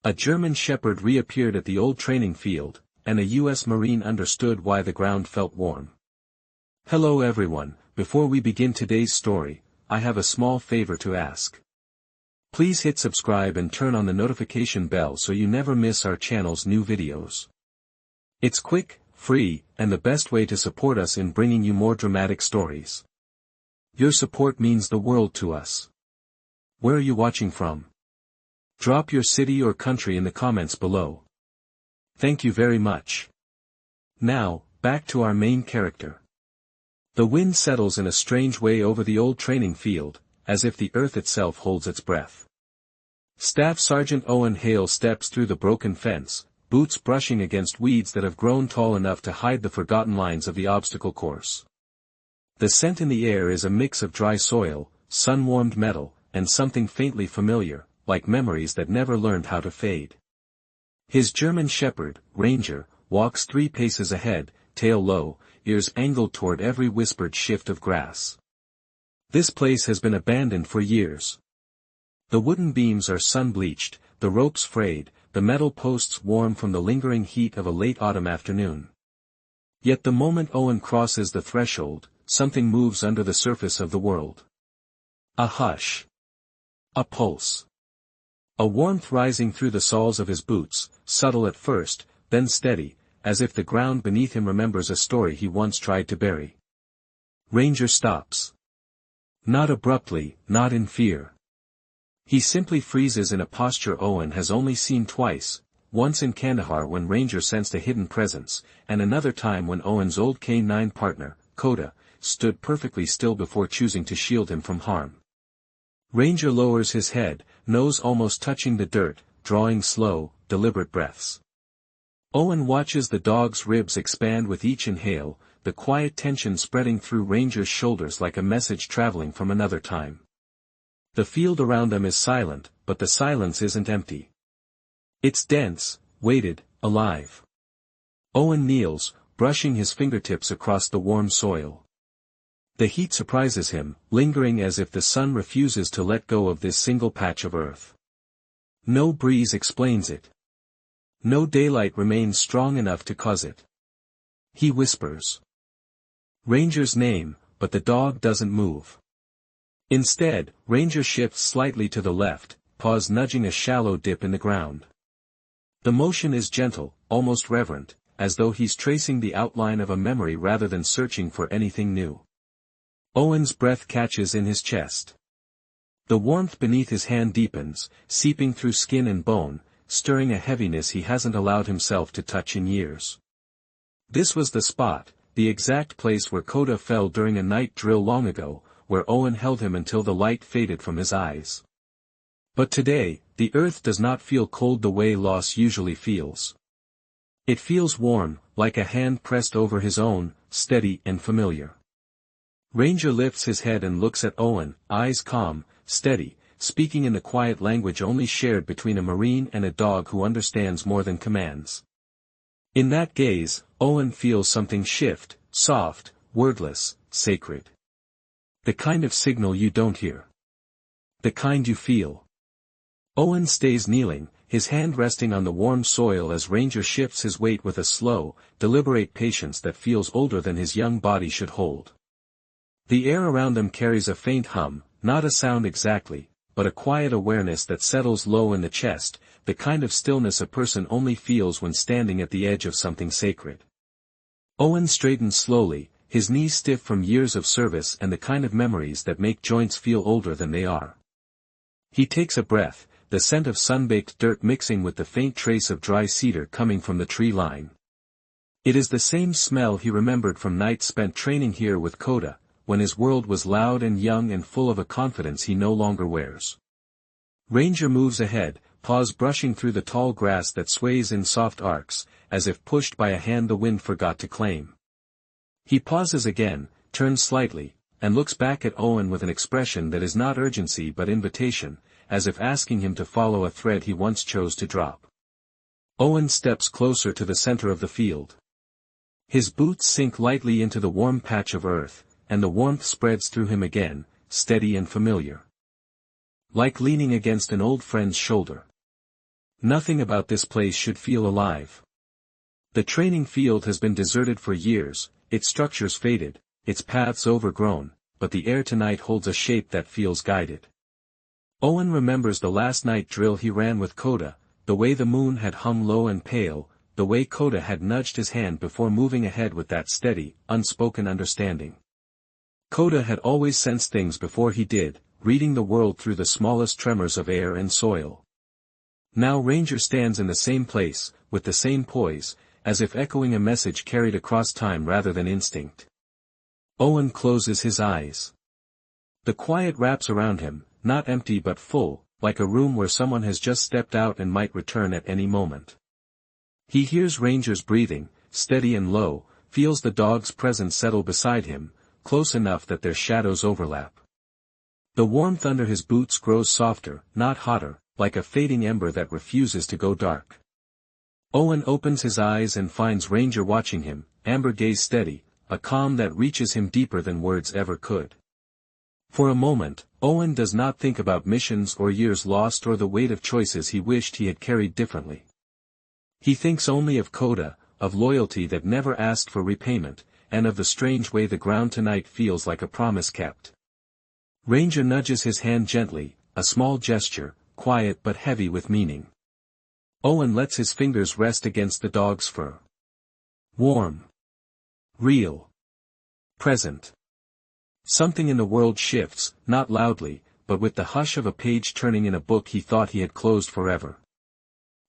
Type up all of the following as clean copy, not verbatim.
A German shepherd reappeared at the old training field, and a U.S. Marine understood why the ground felt warm. Hello everyone, before we begin today's story, I have a small favor to ask. Please hit subscribe and turn on the notification bell so you never miss our channel's new videos. It's quick, free, and the best way to support us in bringing you more dramatic stories. Your support means the world to us. Where are you watching from? Drop your city or country in the comments below. Thank you very much. Now, back to our main character. The wind settles in a strange way over the old training field, as if the earth itself holds its breath. Staff Sergeant Owen Hale steps through the broken fence, boots brushing against weeds that have grown tall enough to hide the forgotten lines of the obstacle course. The scent in the air is a mix of dry soil, sun-warmed metal, and something faintly familiar, like memories that never learned how to fade. His German shepherd, Ranger, walks 3 paces ahead, tail low, ears angled toward every whispered shift of grass. This place has been abandoned for years. The wooden beams are sun-bleached, the ropes frayed, the metal posts warm from the lingering heat of a late autumn afternoon. Yet the moment Owen crosses the threshold, something moves under the surface of the world. A hush. A pulse. A warmth rising through the soles of his boots, subtle at first, then steady, as if the ground beneath him remembers a story he once tried to bury. Ranger stops. Not abruptly, not in fear. He simply freezes in a posture Owen has only seen twice, once in Kandahar when Ranger sensed a hidden presence, and another time when Owen's old canine partner, Coda, stood perfectly still before choosing to shield him from harm. Ranger lowers his head, nose almost touching the dirt, drawing slow, deliberate breaths. Owen watches the dog's ribs expand with each inhale, the quiet tension spreading through Ranger's shoulders like a message traveling from another time. The field around them is silent, but the silence isn't empty. It's dense, weighted, alive. Owen kneels, brushing his fingertips across the warm soil. The heat surprises him, lingering as if the sun refuses to let go of this single patch of earth. No breeze explains it. No daylight remains strong enough to cause it. He whispers Ranger's name, but the dog doesn't move. Instead, Ranger shifts slightly to the left, paws nudging a shallow dip in the ground. The motion is gentle, almost reverent, as though he's tracing the outline of a memory rather than searching for anything new. Owen's breath catches in his chest. The warmth beneath his hand deepens, seeping through skin and bone, stirring a heaviness he hasn't allowed himself to touch in years. This was the spot, the exact place where Coda fell during a night drill long ago, where Owen held him until the light faded from his eyes. But today, the earth does not feel cold the way loss usually feels. It feels warm, like a hand pressed over his own, steady and familiar. Ranger lifts his head and looks at Owen, eyes calm, steady, speaking in the quiet language only shared between a Marine and a dog who understands more than commands. In that gaze, Owen feels something shift, soft, wordless, sacred. The kind of signal you don't hear. The kind you feel. Owen stays kneeling, his hand resting on the warm soil as Ranger shifts his weight with a slow, deliberate patience that feels older than his young body should hold. The air around them carries a faint hum, not a sound exactly, but a quiet awareness that settles low in the chest, the kind of stillness a person only feels when standing at the edge of something sacred. Owen straightens slowly, his knees stiff from years of service and the kind of memories that make joints feel older than they are. He takes a breath, the scent of sun-baked dirt mixing with the faint trace of dry cedar coming from the tree line. It is the same smell he remembered from nights spent training here with Coda, when his world was loud and young and full of a confidence he no longer wears. Ranger moves ahead, paws brushing through the tall grass that sways in soft arcs, as if pushed by a hand the wind forgot to claim. He pauses again, turns slightly, and looks back at Owen with an expression that is not urgency but invitation, as if asking him to follow a thread he once chose to drop. Owen steps closer to the center of the field. His boots sink lightly into the warm patch of earth, and the warmth spreads through him again, steady and familiar. Like leaning against an old friend's shoulder. Nothing about this place should feel alive. The training field has been deserted for years, its structures faded, its paths overgrown, but the air tonight holds a shape that feels guided. Owen remembers the last night drill he ran with Coda, the way the moon had hung low and pale, the way Coda had nudged his hand before moving ahead with that steady, unspoken understanding. Coda had always sensed things before he did, reading the world through the smallest tremors of air and soil. Now Ranger stands in the same place, with the same poise, as if echoing a message carried across time rather than instinct. Owen closes his eyes. The quiet wraps around him, not empty but full, like a room where someone has just stepped out and might return at any moment. He hears Ranger's breathing, steady and low, feels the dog's presence settle beside him, close enough that their shadows overlap. The warmth under his boots grows softer, not hotter, like a fading ember that refuses to go dark. Owen opens his eyes and finds Ranger watching him, amber gaze steady, a calm that reaches him deeper than words ever could. For a moment, Owen does not think about missions or years lost or the weight of choices he wished he had carried differently. He thinks only of Coda, of loyalty that never asked for repayment, and of the strange way the ground tonight feels like a promise kept. Ranger nudges his hand gently, a small gesture, quiet but heavy with meaning. Owen lets his fingers rest against the dog's fur. Warm. Real. Present. Something in the world shifts, not loudly, but with the hush of a page turning in a book he thought he had closed forever.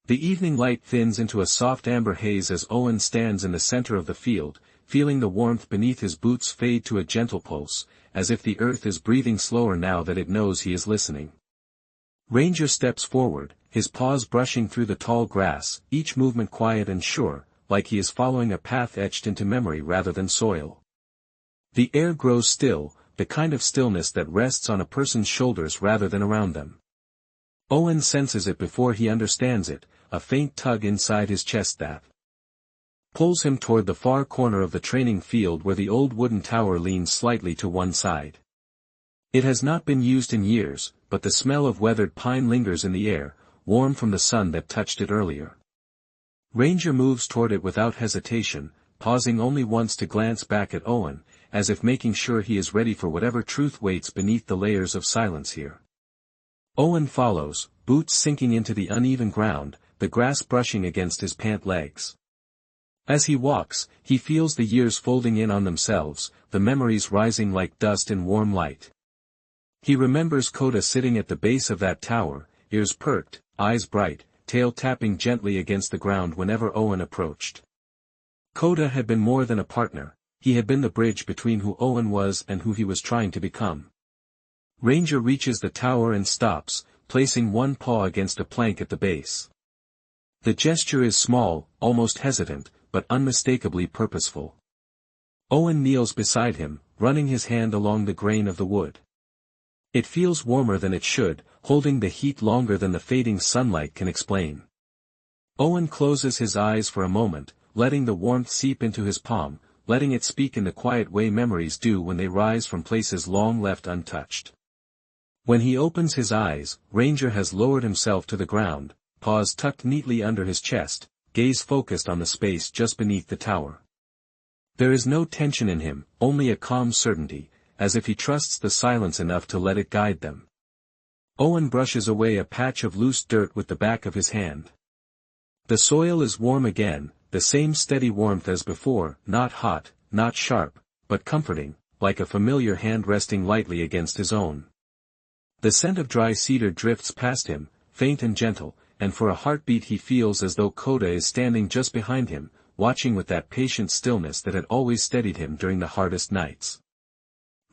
The evening light thins into a soft amber haze as Owen stands in the center of the field, feeling the warmth beneath his boots fade to a gentle pulse, as if the earth is breathing slower now that it knows he is listening. Ranger steps forward, his paws brushing through the tall grass, each movement quiet and sure, like he is following a path etched into memory rather than soil. The air grows still, the kind of stillness that rests on a person's shoulders rather than around them. Owen senses it before he understands it, a faint tug inside his chest that pulls him toward the far corner of the training field where the old wooden tower leans slightly to one side. It has not been used in years, but the smell of weathered pine lingers in the air, warm from the sun that touched it earlier. Ranger moves toward it without hesitation, pausing only once to glance back at Owen, as if making sure he is ready for whatever truth waits beneath the layers of silence here. Owen follows, boots sinking into the uneven ground, the grass brushing against his pant legs. As he walks, he feels the years folding in on themselves, the memories rising like dust in warm light. He remembers Coda sitting at the base of that tower, ears perked, eyes bright, tail tapping gently against the ground whenever Owen approached. Coda had been more than a partner, he had been the bridge between who Owen was and who he was trying to become. Ranger reaches the tower and stops, placing one paw against a plank at the base. The gesture is small, almost hesitant, but unmistakably purposeful. Owen kneels beside him, running his hand along the grain of the wood. It feels warmer than it should, holding the heat longer than the fading sunlight can explain. Owen closes his eyes for a moment, letting the warmth seep into his palm, letting it speak in the quiet way memories do when they rise from places long left untouched. When he opens his eyes, Ranger has lowered himself to the ground, paws tucked neatly under his chest, gaze focused on the space just beneath the tower. There is no tension in him, only a calm certainty, as if he trusts the silence enough to let it guide them. Owen brushes away a patch of loose dirt with the back of his hand. The soil is warm again, the same steady warmth as before, not hot, not sharp, but comforting, like a familiar hand resting lightly against his own. The scent of dry cedar drifts past him, faint and gentle, and for a heartbeat he feels as though Coda is standing just behind him, watching with that patient stillness that had always steadied him during the hardest nights.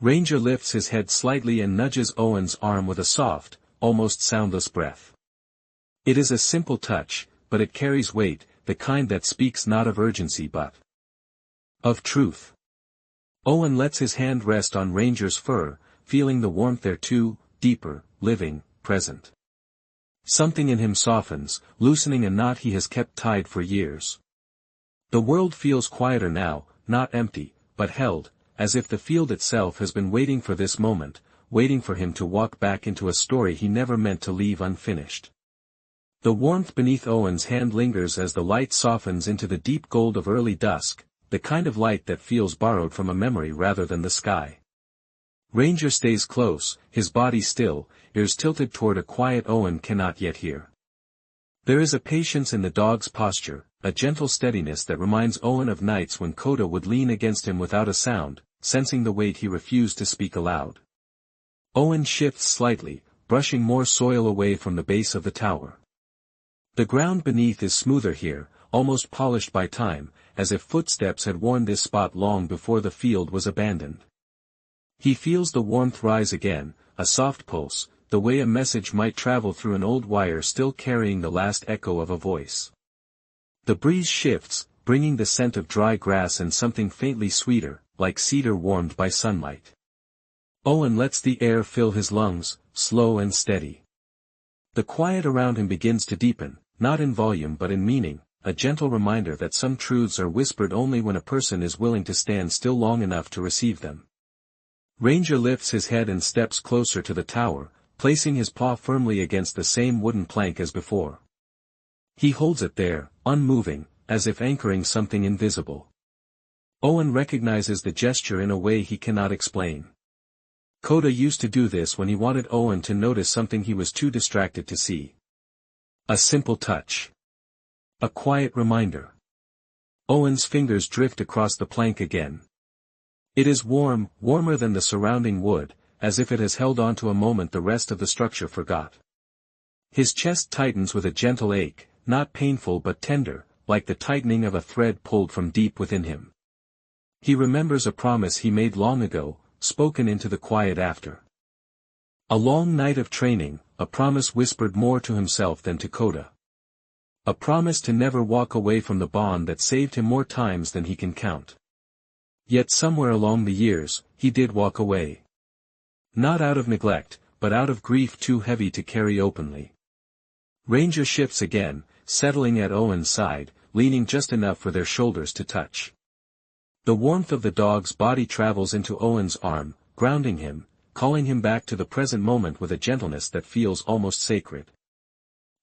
Ranger lifts his head slightly and nudges Owen's arm with a soft, almost soundless breath. It is a simple touch, but it carries weight, the kind that speaks not of urgency but of truth. Owen lets his hand rest on Ranger's fur, feeling the warmth there too, deeper, living, present. Something in him softens, loosening a knot he has kept tied for years. The world feels quieter now, not empty, but held, as if the field itself has been waiting for this moment, waiting for him to walk back into a story he never meant to leave unfinished. The warmth beneath Owen's hand lingers as the light softens into the deep gold of early dusk, the kind of light that feels borrowed from a memory rather than the sky. Ranger stays close, his body still, ears tilted toward a quiet Owen cannot yet hear. There is a patience in the dog's posture, a gentle steadiness that reminds Owen of nights when Coda would lean against him without a sound, sensing the weight he refused to speak aloud. Owen shifts slightly, brushing more soil away from the base of the tower. The ground beneath is smoother here, almost polished by time, as if footsteps had worn this spot long before the field was abandoned. He feels the warmth rise again, a soft pulse, the way a message might travel through an old wire still carrying the last echo of a voice. The breeze shifts, bringing the scent of dry grass and something faintly sweeter, like cedar warmed by sunlight. Owen lets the air fill his lungs, slow and steady. The quiet around him begins to deepen, not in volume but in meaning, a gentle reminder that some truths are whispered only when a person is willing to stand still long enough to receive them. Ranger lifts his head and steps closer to the tower, placing his paw firmly against the same wooden plank as before. He holds it there, unmoving, as if anchoring something invisible. Owen recognizes the gesture in a way he cannot explain. Coda used to do this when he wanted Owen to notice something he was too distracted to see. A simple touch. A quiet reminder. Owen's fingers drift across the plank again. It is warm, warmer than the surrounding wood, as if it has held on to a moment the rest of the structure forgot. His chest tightens with a gentle ache, not painful but tender, like the tightening of a thread pulled from deep within him. He remembers a promise he made long ago, spoken into the quiet after. A long night of training, a promise whispered more to himself than to Coda. A promise to never walk away from the bond that saved him more times than he can count. Yet somewhere along the years, he did walk away. Not out of neglect, but out of grief too heavy to carry openly. Ranger shifts again, settling at Owen's side, leaning just enough for their shoulders to touch. The warmth of the dog's body travels into Owen's arm, grounding him, calling him back to the present moment with a gentleness that feels almost sacred.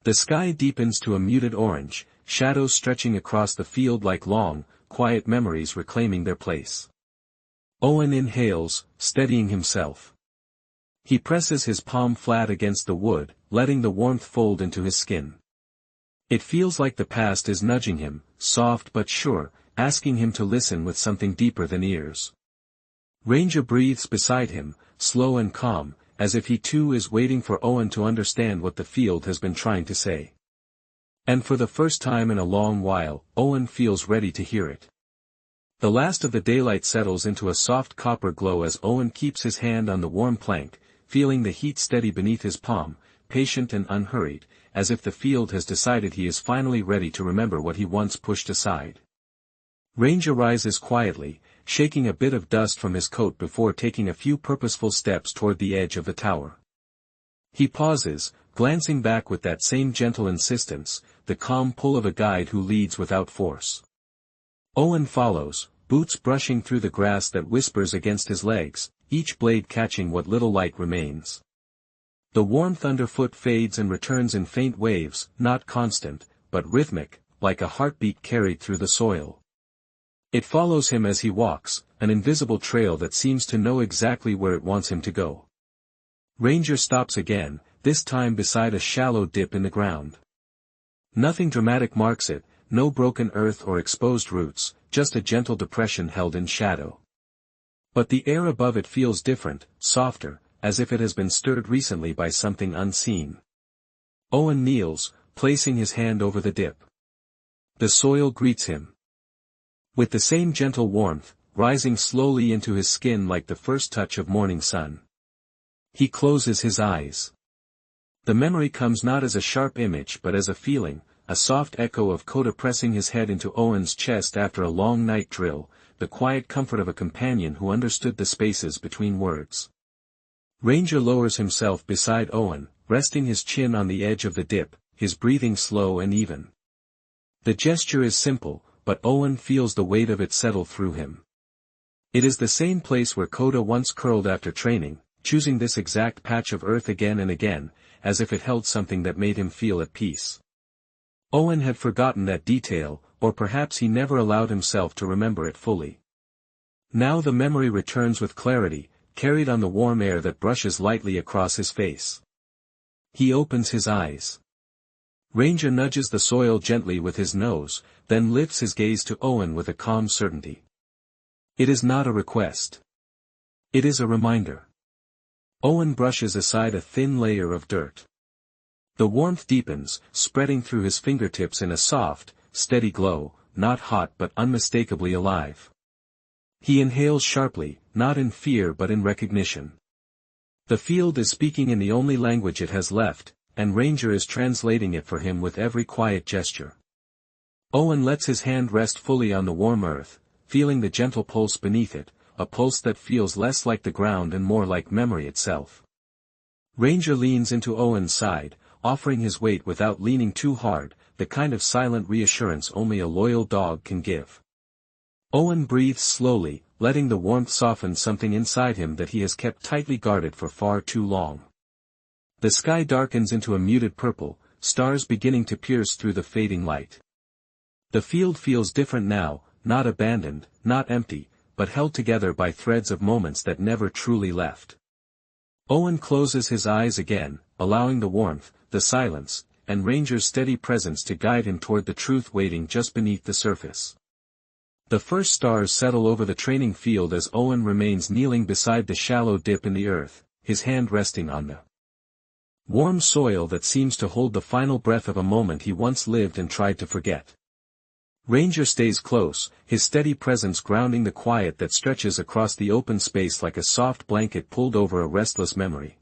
The sky deepens to a muted orange, shadows stretching across the field like long, quiet memories reclaiming their place. Owen inhales, steadying himself. He presses his palm flat against the wood, letting the warmth fold into his skin. It feels like the past is nudging him, soft but sure, asking him to listen with something deeper than ears. Ranger breathes beside him, slow and calm, as if he too is waiting for Owen to understand what the field has been trying to say. And for the first time in a long while, Owen feels ready to hear it. The last of the daylight settles into a soft copper glow as Owen keeps his hand on the warm plank, feeling the heat steady beneath his palm, patient and unhurried, as if the field has decided he is finally ready to remember what he once pushed aside. Ranger rises quietly, shaking a bit of dust from his coat before taking a few purposeful steps toward the edge of the tower. He pauses, glancing back with that same gentle insistence, the calm pull of a guide who leads without force. Owen follows, boots brushing through the grass that whispers against his legs, each blade catching what little light remains. The warmth underfoot fades and returns in faint waves, not constant, but rhythmic, like a heartbeat carried through the soil. It follows him as he walks, an invisible trail that seems to know exactly where it wants him to go. Ranger stops again, this time beside a shallow dip in the ground. Nothing dramatic marks it, no broken earth or exposed roots, just a gentle depression held in shadow. But the air above it feels different, softer, as if it has been stirred recently by something unseen. Owen kneels, placing his hand over the dip. The soil greets him. With the same gentle warmth, rising slowly into his skin like the first touch of morning sun. He closes his eyes. The memory comes not as a sharp image but as a feeling, a soft echo of Coda pressing his head into Owen's chest after a long night drill, the quiet comfort of a companion who understood the spaces between words. Ranger lowers himself beside Owen, resting his chin on the edge of the dip, his breathing slow and even. The gesture is simple, but Owen feels the weight of it settle through him. It is the same place where Coda once curled after training, choosing this exact patch of earth again and again, as if it held something that made him feel at peace. Owen had forgotten that detail, or perhaps he never allowed himself to remember it fully. Now the memory returns with clarity, carried on the warm air that brushes lightly across his face. He opens his eyes. Ranger nudges the soil gently with his nose, then lifts his gaze to Owen with a calm certainty. It is not a request. It is a reminder. Owen brushes aside a thin layer of dirt. The warmth deepens, spreading through his fingertips in a soft, steady glow, not hot but unmistakably alive. He inhales sharply, not in fear but in recognition. The field is speaking in the only language it has left, and Ranger is translating it for him with every quiet gesture. Owen lets his hand rest fully on the warm earth, feeling the gentle pulse beneath it, a pulse that feels less like the ground and more like memory itself. Ranger leans into Owen's side, offering his weight without leaning too hard, the kind of silent reassurance only a loyal dog can give. Owen breathes slowly, letting the warmth soften something inside him that he has kept tightly guarded for far too long. The sky darkens into a muted purple, stars beginning to pierce through the fading light. The field feels different now, not abandoned, not empty, but held together by threads of moments that never truly left. Owen closes his eyes again, allowing the warmth, the silence, and Ranger's steady presence to guide him toward the truth waiting just beneath the surface. The first stars settle over the training field as Owen remains kneeling beside the shallow dip in the earth, his hand resting on the warm soil that seems to hold the final breath of a moment he once lived and tried to forget. Ranger stays close, his steady presence grounding the quiet that stretches across the open space like a soft blanket pulled over a restless memory.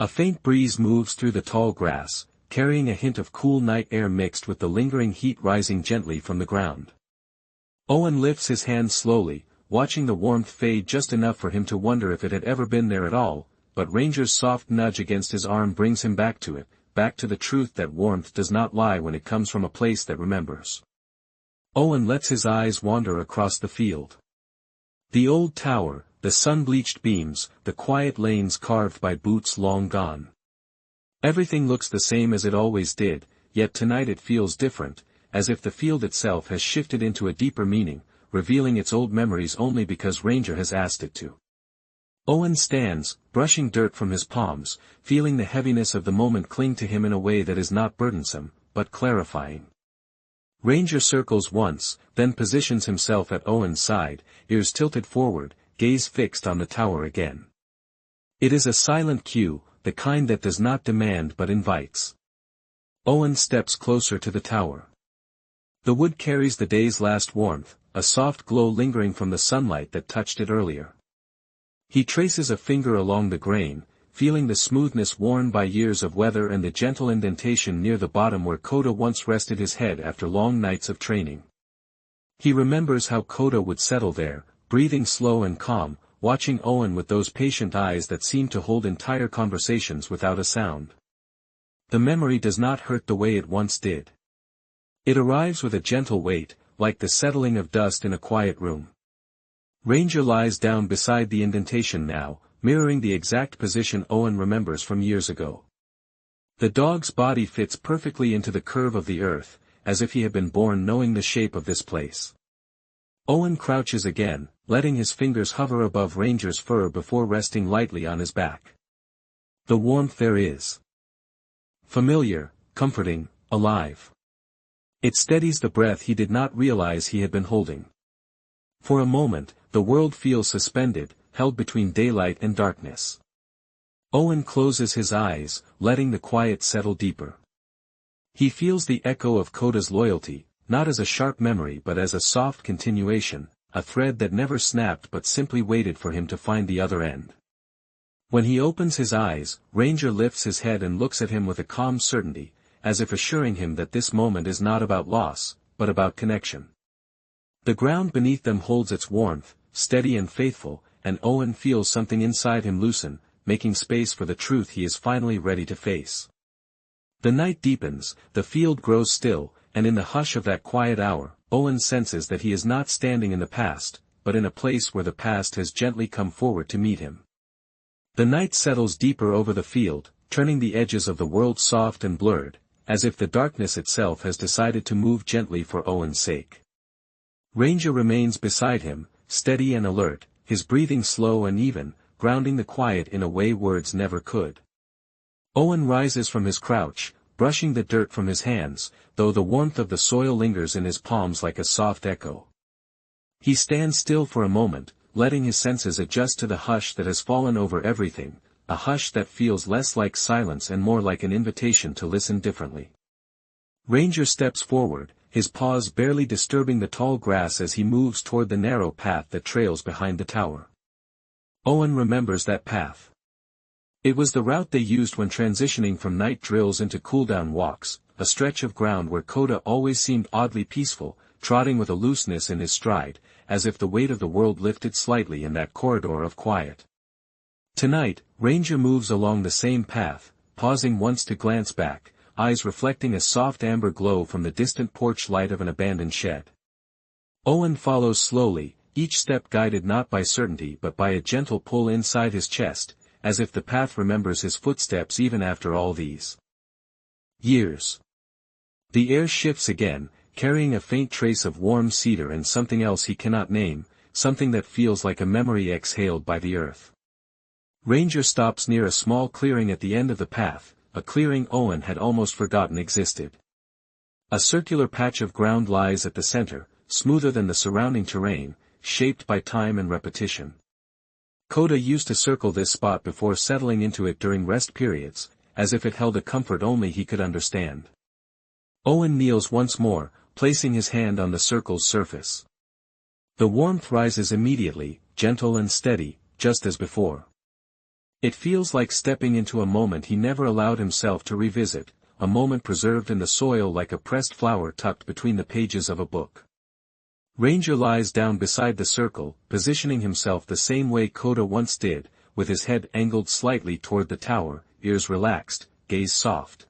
A faint breeze moves through the tall grass, carrying a hint of cool night air mixed with the lingering heat rising gently from the ground. Owen lifts his hand slowly, watching the warmth fade just enough for him to wonder if it had ever been there at all, but Ranger's soft nudge against his arm brings him back to it, back to the truth that warmth does not lie when it comes from a place that remembers. Owen lets his eyes wander across the field. The old tower, the sun-bleached beams, the quiet lanes carved by boots long gone. Everything looks the same as it always did, yet tonight it feels different, as if the field itself has shifted into a deeper meaning, revealing its old memories only because Ranger has asked it to. Owen stands, brushing dirt from his palms, feeling the heaviness of the moment cling to him in a way that is not burdensome, but clarifying. Ranger circles once, then positions himself at Owen's side, ears tilted forward, gaze fixed on the tower again. It is a silent cue, the kind that does not demand but invites. Owen steps closer to the tower. The wood carries the day's last warmth, a soft glow lingering from the sunlight that touched it earlier. He traces a finger along the grain, feeling the smoothness worn by years of weather and the gentle indentation near the bottom where Coda once rested his head after long nights of training. He remembers how Coda would settle there, breathing slow and calm, watching Owen with those patient eyes that seemed to hold entire conversations without a sound. The memory does not hurt the way it once did. It arrives with a gentle weight, like the settling of dust in a quiet room. Ranger lies down beside the indentation now, mirroring the exact position Owen remembers from years ago. The dog's body fits perfectly into the curve of the earth, as if he had been born knowing the shape of this place. Owen crouches again, letting his fingers hover above Ranger's fur before resting lightly on his back. The warmth there is familiar, comforting, alive. It steadies the breath he did not realize he had been holding. For a moment, the world feels suspended, held between daylight and darkness. Owen closes his eyes, letting the quiet settle deeper. He feels the echo of Coda's loyalty, not as a sharp memory but as a soft continuation, a thread that never snapped but simply waited for him to find the other end. When he opens his eyes, Ranger lifts his head and looks at him with a calm certainty, as if assuring him that this moment is not about loss, but about connection. The ground beneath them holds its warmth, steady and faithful, and Owen feels something inside him loosen, making space for the truth he is finally ready to face. The night deepens, the field grows still, and in the hush of that quiet hour, Owen senses that he is not standing in the past, but in a place where the past has gently come forward to meet him. The night settles deeper over the field, turning the edges of the world soft and blurred, as if the darkness itself has decided to move gently for Owen's sake. Ranger remains beside him, steady and alert, his breathing slow and even, grounding the quiet in a way words never could. Owen rises from his crouch, brushing the dirt from his hands, though the warmth of the soil lingers in his palms like a soft echo. He stands still for a moment, letting his senses adjust to the hush that has fallen over everything, a hush that feels less like silence and more like an invitation to listen differently. Ranger steps forward, his paws barely disturbing the tall grass as he moves toward the narrow path that trails behind the tower. Owen remembers that path. It was the route they used when transitioning from night drills into cool-down walks, a stretch of ground where Coda always seemed oddly peaceful, trotting with a looseness in his stride, as if the weight of the world lifted slightly in that corridor of quiet. Tonight, Ranger moves along the same path, pausing once to glance back, eyes reflecting a soft amber glow from the distant porch light of an abandoned shed. Owen follows slowly, each step guided not by certainty but by a gentle pull inside his chest, as if the path remembers his footsteps even after all these years. The air shifts again, carrying a faint trace of warm cedar and something else he cannot name, something that feels like a memory exhaled by the earth. Ranger stops near a small clearing at the end of the path, a clearing Owen had almost forgotten existed. A circular patch of ground lies at the center, smoother than the surrounding terrain, shaped by time and repetition. Coda used to circle this spot before settling into it during rest periods, as if it held a comfort only he could understand. Owen kneels once more, placing his hand on the circle's surface. The warmth rises immediately, gentle and steady, just as before. It feels like stepping into a moment he never allowed himself to revisit, a moment preserved in the soil like a pressed flower tucked between the pages of a book. Ranger lies down beside the circle, positioning himself the same way Coda once did, with his head angled slightly toward the tower, ears relaxed, gaze soft.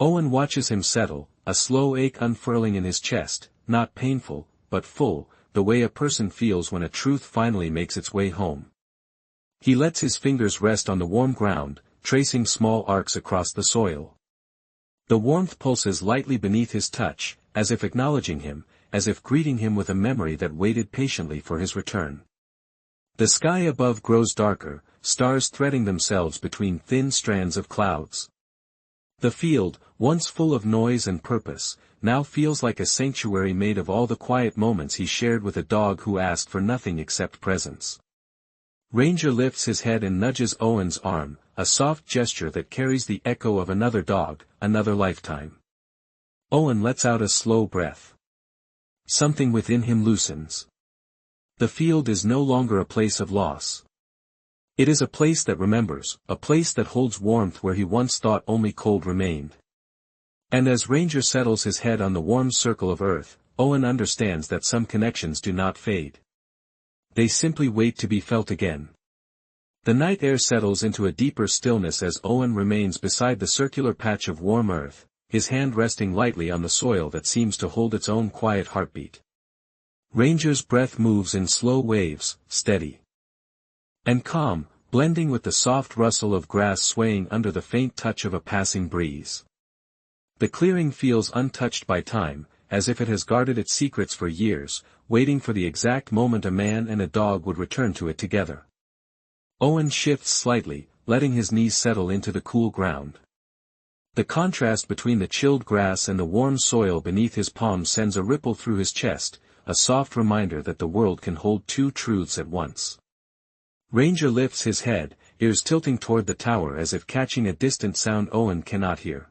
Owen watches him settle, a slow ache unfurling in his chest, not painful, but full, the way a person feels when a truth finally makes its way home. He lets his fingers rest on the warm ground, tracing small arcs across the soil. The warmth pulses lightly beneath his touch, as if acknowledging him, as if greeting him with a memory that waited patiently for his return. The sky above grows darker, stars threading themselves between thin strands of clouds. The field, once full of noise and purpose, now feels like a sanctuary made of all the quiet moments he shared with a dog who asked for nothing except presence. Ranger lifts his head and nudges Owen's arm, a soft gesture that carries the echo of another dog, another lifetime. Owen lets out a slow breath. Something within him loosens. The field is no longer a place of loss. It is a place that remembers, a place that holds warmth where he once thought only cold remained. And as Ranger settles his head on the warm circle of earth, Owen understands that some connections do not fade. They simply wait to be felt again. The night air settles into a deeper stillness as Owen remains beside the circular patch of warm earth, his hand resting lightly on the soil that seems to hold its own quiet heartbeat. Ranger's breath moves in slow waves, steady and calm, blending with the soft rustle of grass swaying under the faint touch of a passing breeze. The clearing feels untouched by time, as if it has guarded its secrets for years, waiting for the exact moment a man and a dog would return to it together. Owen shifts slightly, letting his knees settle into the cool ground. The contrast between the chilled grass and the warm soil beneath his palms sends a ripple through his chest, a soft reminder that the world can hold two truths at once. Ranger lifts his head, ears tilting toward the tower as if catching a distant sound Owen cannot hear.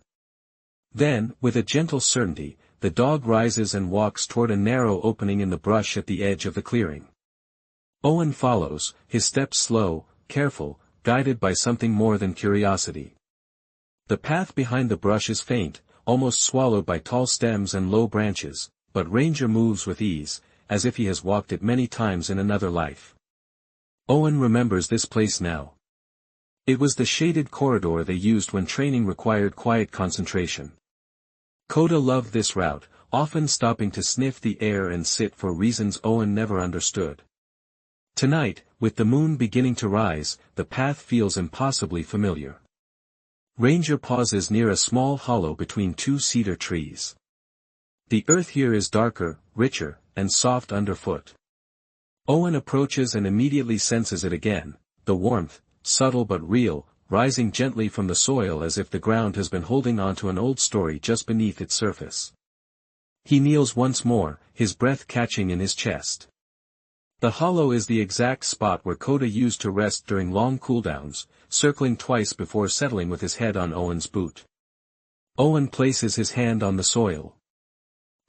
Then, with a gentle certainty, the dog rises and walks toward a narrow opening in the brush at the edge of the clearing. Owen follows, his steps slow, careful, guided by something more than curiosity. The path behind the brush is faint, almost swallowed by tall stems and low branches, but Ranger moves with ease, as if he has walked it many times in another life. Owen remembers this place now. It was the shaded corridor they used when training required quiet concentration. Coda loved this route, often stopping to sniff the air and sit for reasons Owen never understood. Tonight, with the moon beginning to rise, the path feels impossibly familiar. Ranger pauses near a small hollow between two cedar trees. The earth here is darker, richer, and soft underfoot. Owen approaches and immediately senses it again, the warmth, subtle but real, rising gently from the soil as if the ground has been holding on to an old story just beneath its surface. He kneels once more, his breath catching in his chest. The hollow is the exact spot where Coda used to rest during long cooldowns, circling twice before settling with his head on Owen's boot. Owen places his hand on the soil.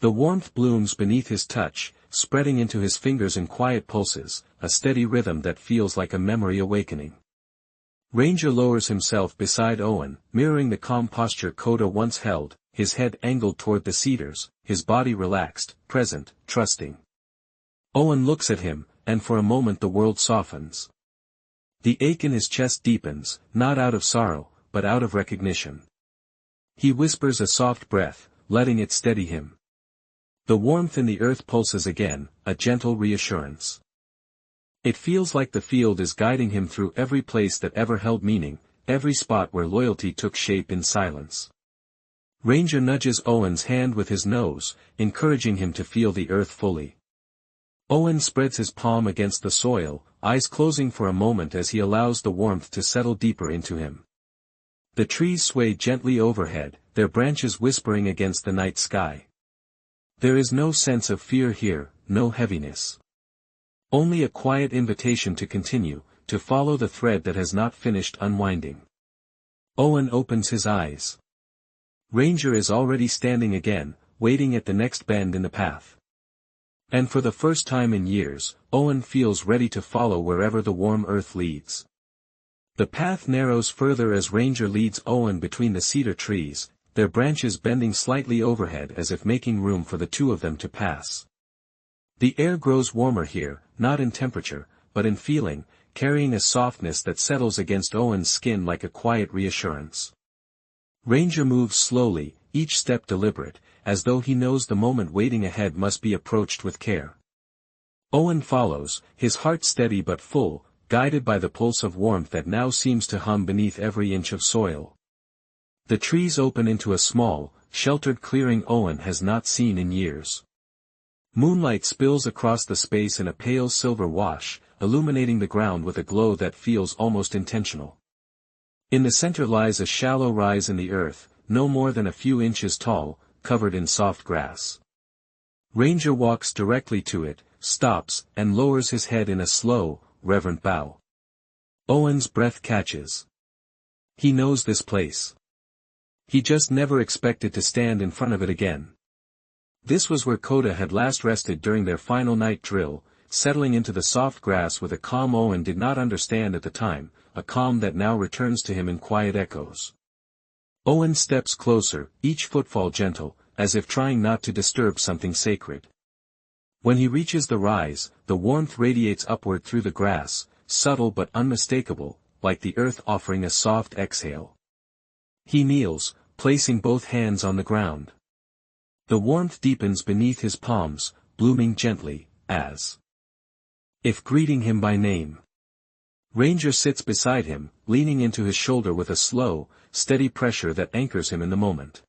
The warmth blooms beneath his touch, spreading into his fingers in quiet pulses, a steady rhythm that feels like a memory awakening. Ranger lowers himself beside Owen, mirroring the calm posture Coda once held, his head angled toward the cedars, his body relaxed, present, trusting. Owen looks at him, and for a moment the world softens. The ache in his chest deepens, not out of sorrow, but out of recognition. He whispers a soft breath, letting it steady him. The warmth in the earth pulses again, a gentle reassurance. It feels like the field is guiding him through every place that ever held meaning, every spot where loyalty took shape in silence. Ranger nudges Owen's hand with his nose, encouraging him to feel the earth fully. Owen spreads his palm against the soil, eyes closing for a moment as he allows the warmth to settle deeper into him. The trees sway gently overhead, their branches whispering against the night sky. There is no sense of fear here, no heaviness. Only a quiet invitation to continue, to follow the thread that has not finished unwinding. Owen opens his eyes. Ranger is already standing again, waiting at the next bend in the path. And for the first time in years, Owen feels ready to follow wherever the warm earth leads. The path narrows further as Ranger leads Owen between the cedar trees, their branches bending slightly overhead as if making room for the two of them to pass. The air grows warmer here, not in temperature, but in feeling, carrying a softness that settles against Owen's skin like a quiet reassurance. Ranger moves slowly, each step deliberate, as though he knows the moment waiting ahead must be approached with care. Owen follows, his heart steady but full, guided by the pulse of warmth that now seems to hum beneath every inch of soil. The trees open into a small, sheltered clearing Owen has not seen in years. Moonlight spills across the space in a pale silver wash, illuminating the ground with a glow that feels almost intentional. In the center lies a shallow rise in the earth, no more than a few inches tall, covered in soft grass. Ranger walks directly to it, stops, and lowers his head in a slow, reverent bow. Owen's breath catches. He knows this place. He just never expected to stand in front of it again. This was where Coda had last rested during their final night drill, settling into the soft grass with a calm Owen did not understand at the time, a calm that now returns to him in quiet echoes. Owen steps closer, each footfall gentle, as if trying not to disturb something sacred. When he reaches the rise, the warmth radiates upward through the grass, subtle but unmistakable, like the earth offering a soft exhale. He kneels, placing both hands on the ground. The warmth deepens beneath his palms, blooming gently, as if greeting him by name. Ranger sits beside him, leaning into his shoulder with a slow, steady pressure that anchors him in the moment.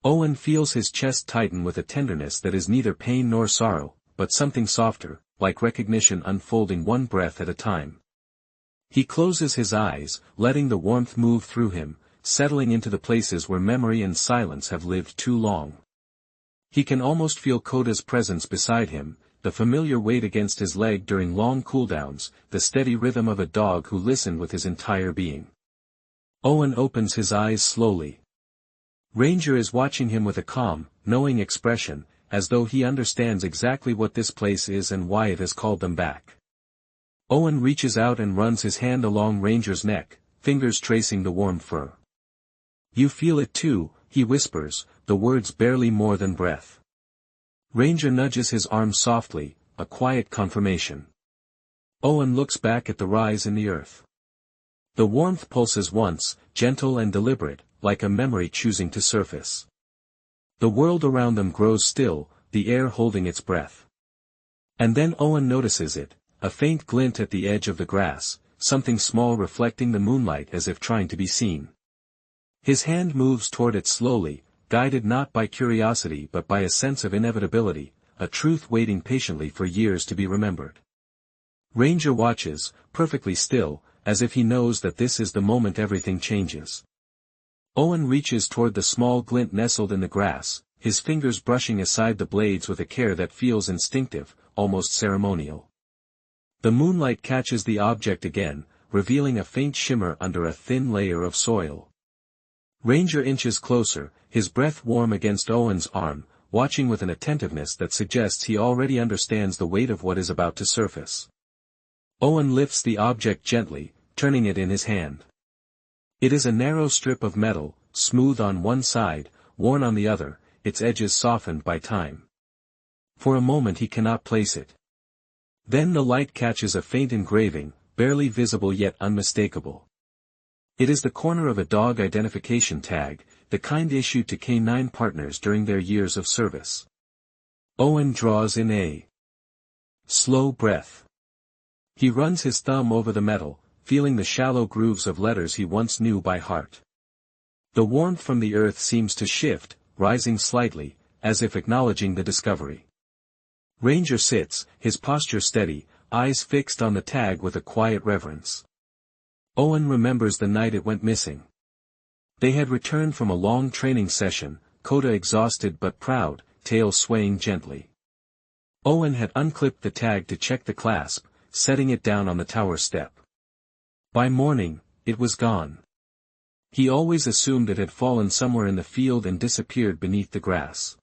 Owen feels his chest tighten with a tenderness that is neither pain nor sorrow, but something softer, like recognition unfolding one breath at a time. He closes his eyes, letting the warmth move through him, settling into the places where memory and silence have lived too long. He can almost feel Coda's presence beside him, the familiar weight against his leg during long cooldowns, the steady rhythm of a dog who listened with his entire being. Owen opens his eyes slowly. Ranger is watching him with a calm, knowing expression, as though he understands exactly what this place is and why it has called them back. Owen reaches out and runs his hand along Ranger's neck, fingers tracing the warm fur. "You feel it too," he whispers, the words barely more than breath. Ranger nudges his arm softly, a quiet confirmation. Owen looks back at the rise in the earth. The warmth pulses once, gentle and deliberate, like a memory choosing to surface. The world around them grows still, the air holding its breath. And then Owen notices it, a faint glint at the edge of the grass, something small reflecting the moonlight as if trying to be seen. His hand moves toward it slowly, guided not by curiosity but by a sense of inevitability, a truth waiting patiently for years to be remembered. Ranger watches, perfectly still, as if he knows that this is the moment everything changes. Owen reaches toward the small glint nestled in the grass, his fingers brushing aside the blades with a care that feels instinctive, almost ceremonial. The moonlight catches the object again, revealing a faint shimmer under a thin layer of soil. Ranger inches closer, his breath warm against Owen's arm, watching with an attentiveness that suggests he already understands the weight of what is about to surface. Owen lifts the object gently, turning it in his hand. It is a narrow strip of metal, smooth on one side, worn on the other, its edges softened by time. For a moment he cannot place it. Then the light catches a faint engraving, barely visible yet unmistakable. It is the corner of a dog identification tag, the kind issued to canine partners during their years of service. Owen draws in a slow breath. He runs his thumb over the metal, feeling the shallow grooves of letters he once knew by heart. The warmth from the earth seems to shift, rising slightly, as if acknowledging the discovery. Ranger sits, his posture steady, eyes fixed on the tag with a quiet reverence. Owen remembers the night it went missing. They had returned from a long training session, Coda exhausted but proud, tail swaying gently. Owen had unclipped the tag to check the clasp, setting it down on the tower step. By morning, it was gone. He always assumed it had fallen somewhere in the field and disappeared beneath the grass.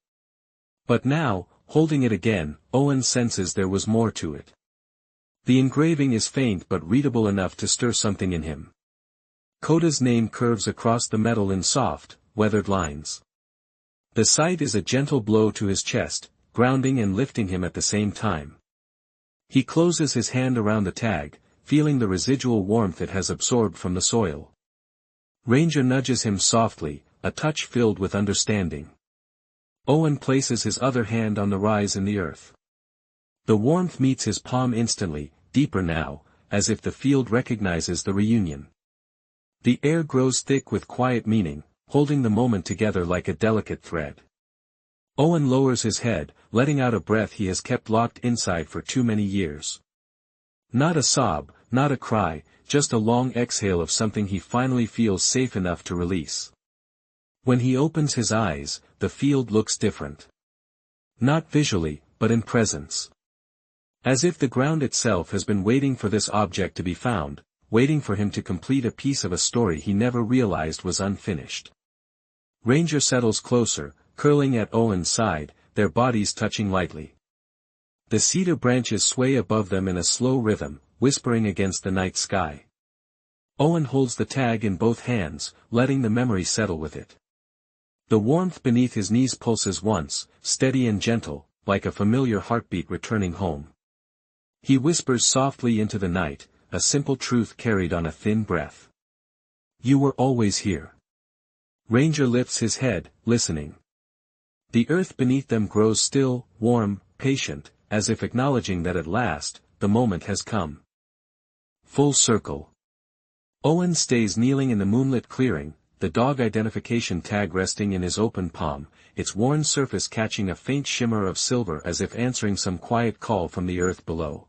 But now, holding it again, Owen senses there was more to it. The engraving is faint but readable enough to stir something in him. Coda's name curves across the metal in soft, weathered lines. The sight is a gentle blow to his chest, grounding and lifting him at the same time. He closes his hand around the tag, feeling the residual warmth it has absorbed from the soil. Ranger nudges him softly, a touch filled with understanding. Owen places his other hand on the rise in the earth. The warmth meets his palm instantly, deeper now, as if the field recognizes the reunion. The air grows thick with quiet meaning, holding the moment together like a delicate thread. Owen lowers his head, letting out a breath he has kept locked inside for too many years. Not a sob, not a cry, just a long exhale of something he finally feels safe enough to release. When he opens his eyes, the field looks different. Not visually, but in presence. As if the ground itself has been waiting for this object to be found, waiting for him to complete a piece of a story he never realized was unfinished. Ranger settles closer, curling at Owen's side, their bodies touching lightly. The cedar branches sway above them in a slow rhythm, whispering against the night sky. Owen holds the tag in both hands, letting the memory settle with it. The warmth beneath his knees pulses once, steady and gentle, like a familiar heartbeat returning home. He whispers softly into the night, a simple truth carried on a thin breath. You were always here. Ranger lifts his head, listening. The earth beneath them grows still, warm, patient, as if acknowledging that at last, the moment has come. Full circle. Owen stays kneeling in the moonlit clearing, the dog identification tag resting in his open palm, its worn surface catching a faint shimmer of silver as if answering some quiet call from the earth below.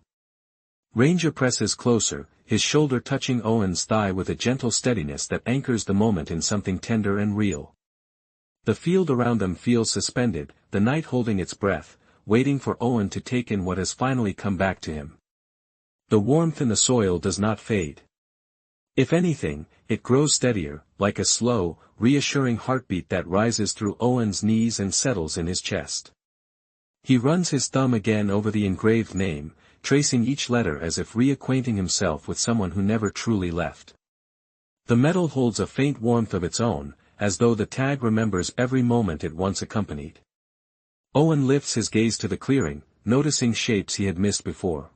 Ranger presses closer, his shoulder touching Owen's thigh with a gentle steadiness that anchors the moment in something tender and real. The field around them feels suspended, the night holding its breath, waiting for Owen to take in what has finally come back to him. The warmth in the soil does not fade. If anything, it grows steadier, like a slow, reassuring heartbeat that rises through Owen's knees and settles in his chest. He runs his thumb again over the engraved name, tracing each letter as if reacquainting himself with someone who never truly left. The metal holds a faint warmth of its own, as though the tag remembers every moment it once accompanied. Owen lifts his gaze to the clearing, noticing shapes he had missed before.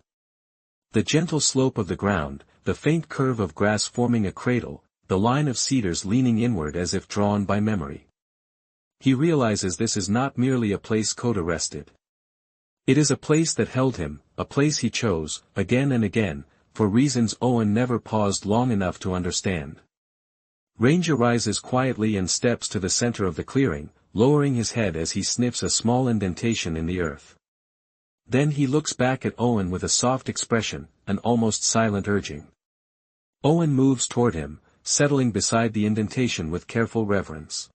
The gentle slope of the ground, the faint curve of grass forming a cradle, the line of cedars leaning inward as if drawn by memory. He realizes this is not merely a place Coda rested. It is a place that held him, a place he chose, again and again, for reasons Owen never paused long enough to understand. Ranger rises quietly and steps to the center of the clearing, lowering his head as he sniffs a small indentation in the earth. Then he looks back at Owen with a soft expression, an almost silent urging. Owen moves toward him, settling beside the indentation with careful reverence.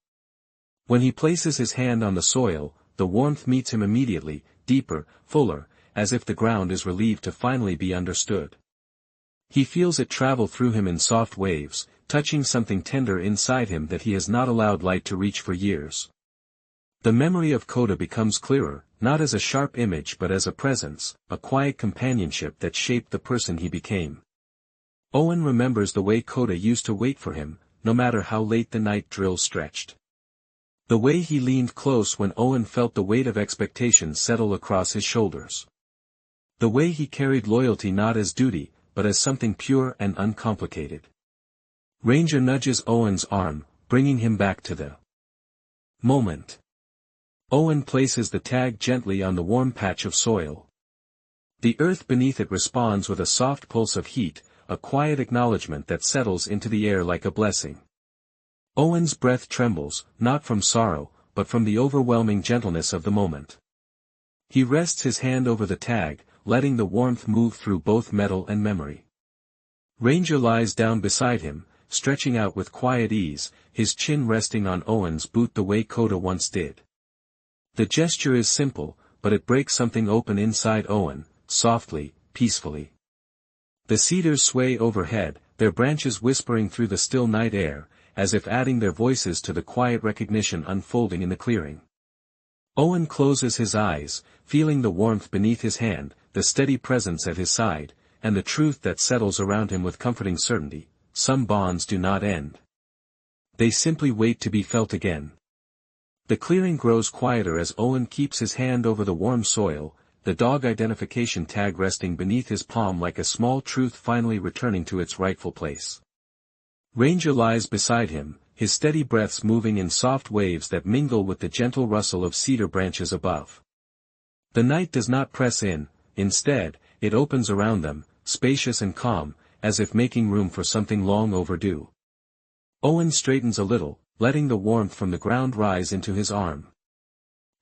When he places his hand on the soil, the warmth meets him immediately, deeper, fuller, as if the ground is relieved to finally be understood. He feels it travel through him in soft waves, touching something tender inside him that he has not allowed light to reach for years. The memory of Coda becomes clearer, not as a sharp image but as a presence, a quiet companionship that shaped the person he became. Owen remembers the way Coda used to wait for him, no matter how late the night drill stretched. The way he leaned close when Owen felt the weight of expectation settle across his shoulders. The way he carried loyalty not as duty, but as something pure and uncomplicated. Ranger nudges Owen's arm, bringing him back to the moment. Owen places the tag gently on the warm patch of soil. The earth beneath it responds with a soft pulse of heat, a quiet acknowledgement that settles into the air like a blessing. Owen's breath trembles, not from sorrow, but from the overwhelming gentleness of the moment. He rests his hand over the tag, letting the warmth move through both metal and memory. Ranger lies down beside him, stretching out with quiet ease, his chin resting on Owen's boot the way Coda once did. The gesture is simple, but it breaks something open inside Owen, softly, peacefully. The cedars sway overhead, their branches whispering through the still night air, as if adding their voices to the quiet recognition unfolding in the clearing. Owen closes his eyes, feeling the warmth beneath his hand, the steady presence at his side, and the truth that settles around him with comforting certainty: some bonds do not end. They simply wait to be felt again. The clearing grows quieter as Owen keeps his hand over the warm soil, the dog identification tag resting beneath his palm like a small truth finally returning to its rightful place. Ranger lies beside him, his steady breaths moving in soft waves that mingle with the gentle rustle of cedar branches above. The night does not press in, instead, it opens around them, spacious and calm, as if making room for something long overdue. Owen straightens a little, letting the warmth from the ground rise into his arm.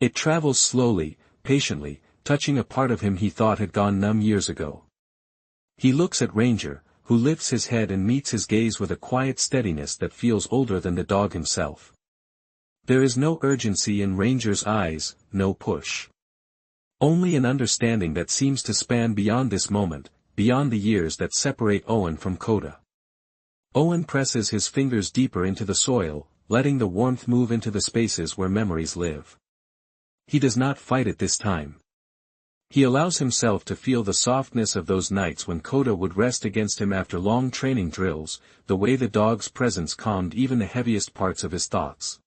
It travels slowly, patiently, touching a part of him he thought had gone numb years ago. He looks at Ranger, who lifts his head and meets his gaze with a quiet steadiness that feels older than the dog himself. There is no urgency in Ranger's eyes, no push. Only an understanding that seems to span beyond this moment, beyond the years that separate Owen from Coda. Owen presses his fingers deeper into the soil, letting the warmth move into the spaces where memories live. He does not fight it this time. He allows himself to feel the softness of those nights when Coda would rest against him after long training drills, the way the dog's presence calmed even the heaviest parts of his thoughts.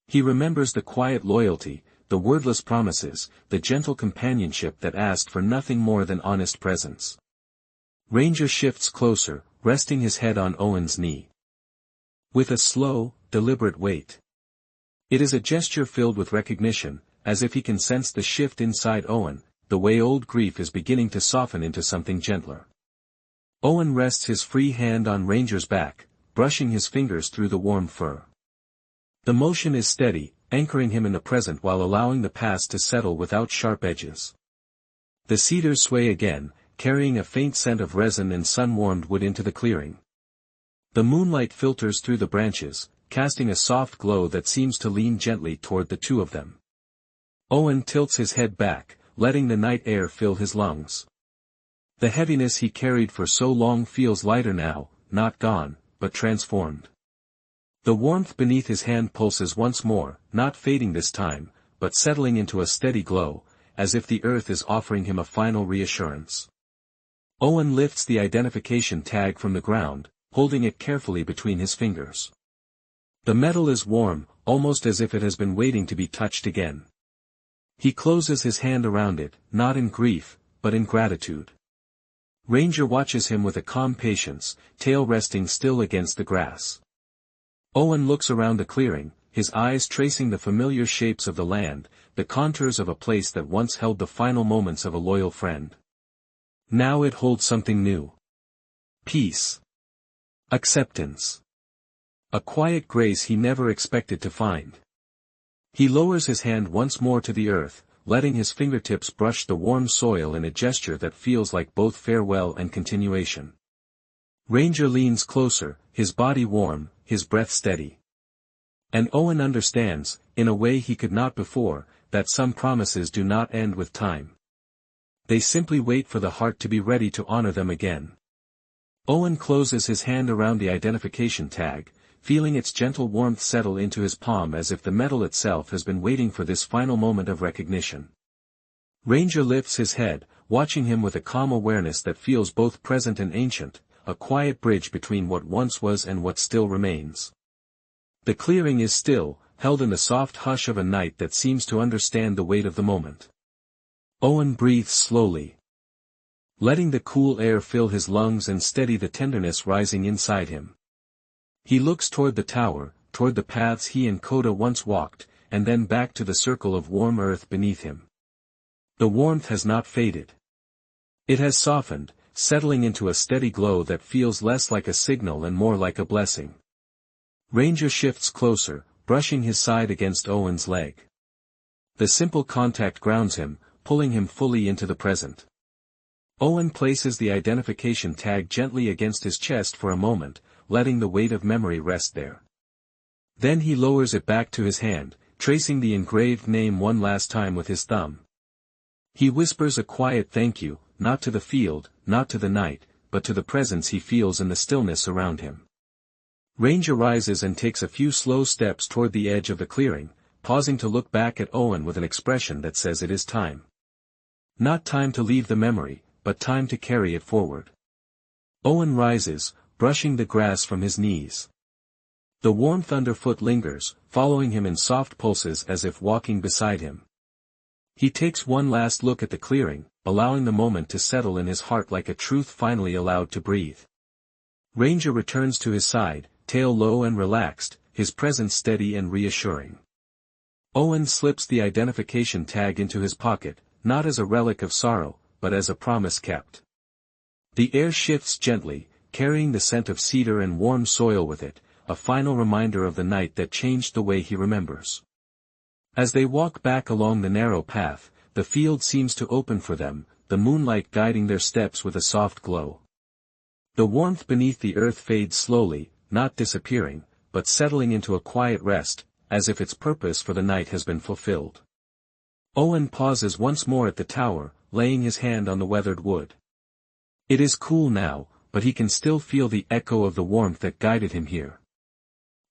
He remembers the quiet loyalty, the wordless promises, the gentle companionship that asked for nothing more than honest presence. Ranger shifts closer, resting his head on Owen's knee. With a slow, deliberate weight. It is a gesture filled with recognition, as if he can sense the shift inside Owen, the way old grief is beginning to soften into something gentler. Owen rests his free hand on Ranger's back, brushing his fingers through the warm fur. The motion is steady, anchoring him in the present while allowing the past to settle without sharp edges. The cedars sway again, carrying a faint scent of resin and sun-warmed wood into the clearing. The moonlight filters through the branches, casting a soft glow that seems to lean gently toward the two of them. Owen tilts his head back, letting the night air fill his lungs. The heaviness he carried for so long feels lighter now, not gone, but transformed. The warmth beneath his hand pulses once more, not fading this time, but settling into a steady glow, as if the earth is offering him a final reassurance. Owen lifts the identification tag from the ground, holding it carefully between his fingers. The metal is warm, almost as if it has been waiting to be touched again. He closes his hand around it, not in grief, but in gratitude. Ranger watches him with a calm patience, tail resting still against the grass. Owen looks around the clearing, his eyes tracing the familiar shapes of the land, the contours of a place that once held the final moments of a loyal friend. Now it holds something new. Peace. Acceptance. A quiet grace he never expected to find. He lowers his hand once more to the earth, letting his fingertips brush the warm soil in a gesture that feels like both farewell and continuation. Ranger leans closer, his body warm, his breath steady. And Owen understands, in a way he could not before, that some promises do not end with time. They simply wait for the heart to be ready to honor them again. Owen closes his hand around the identification tag, feeling its gentle warmth settle into his palm as if the metal itself has been waiting for this final moment of recognition. Ranger lifts his head, watching him with a calm awareness that feels both present and ancient, a quiet bridge between what once was and what still remains. The clearing is still, held in the soft hush of a night that seems to understand the weight of the moment. Owen breathes slowly, letting the cool air fill his lungs and steady the tenderness rising inside him. He looks toward the tower, toward the paths he and Coda once walked, and then back to the circle of warm earth beneath him. The warmth has not faded. It has softened, settling into a steady glow that feels less like a signal and more like a blessing. Ranger shifts closer, brushing his side against Owen's leg. The simple contact grounds him, pulling him fully into the present. Owen places the identification tag gently against his chest for a moment, letting the weight of memory rest there. Then he lowers it back to his hand, tracing the engraved name one last time with his thumb. He whispers a quiet thank you, not to the field, not to the night, but to the presence he feels in the stillness around him. Ranger rises and takes a few slow steps toward the edge of the clearing, pausing to look back at Owen with an expression that says it is time. Not time to leave the memory, but time to carry it forward. Owen rises, brushing the grass from his knees. The warmth underfoot lingers, following him in soft pulses as if walking beside him. He takes one last look at the clearing, allowing the moment to settle in his heart like a truth finally allowed to breathe. Ranger returns to his side, tail low and relaxed, his presence steady and reassuring. Owen slips the identification tag into his pocket, not as a relic of sorrow, but as a promise kept. The air shifts gently, carrying the scent of cedar and warm soil with it, a final reminder of the night that changed the way he remembers. As they walk back along the narrow path, the field seems to open for them, the moonlight guiding their steps with a soft glow. The warmth beneath the earth fades slowly, not disappearing, but settling into a quiet rest, as if its purpose for the night has been fulfilled. Owen pauses once more at the tower, laying his hand on the weathered wood. It is cool now, but he can still feel the echo of the warmth that guided him here.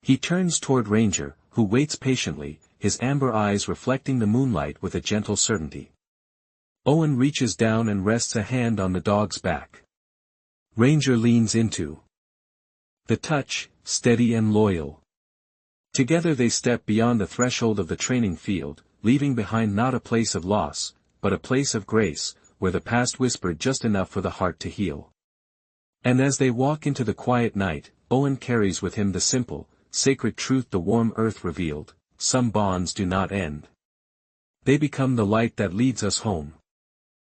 He turns toward Ranger, who waits patiently, his amber eyes reflecting the moonlight with a gentle certainty. Owen reaches down and rests a hand on the dog's back. Ranger leans into the touch, steady and loyal. Together they step beyond the threshold of the training field, leaving behind not a place of loss, but a place of grace, where the past whispered just enough for the heart to heal. And as they walk into the quiet night, Owen carries with him the simple, sacred truth the warm earth revealed: some bonds do not end. They become the light that leads us home.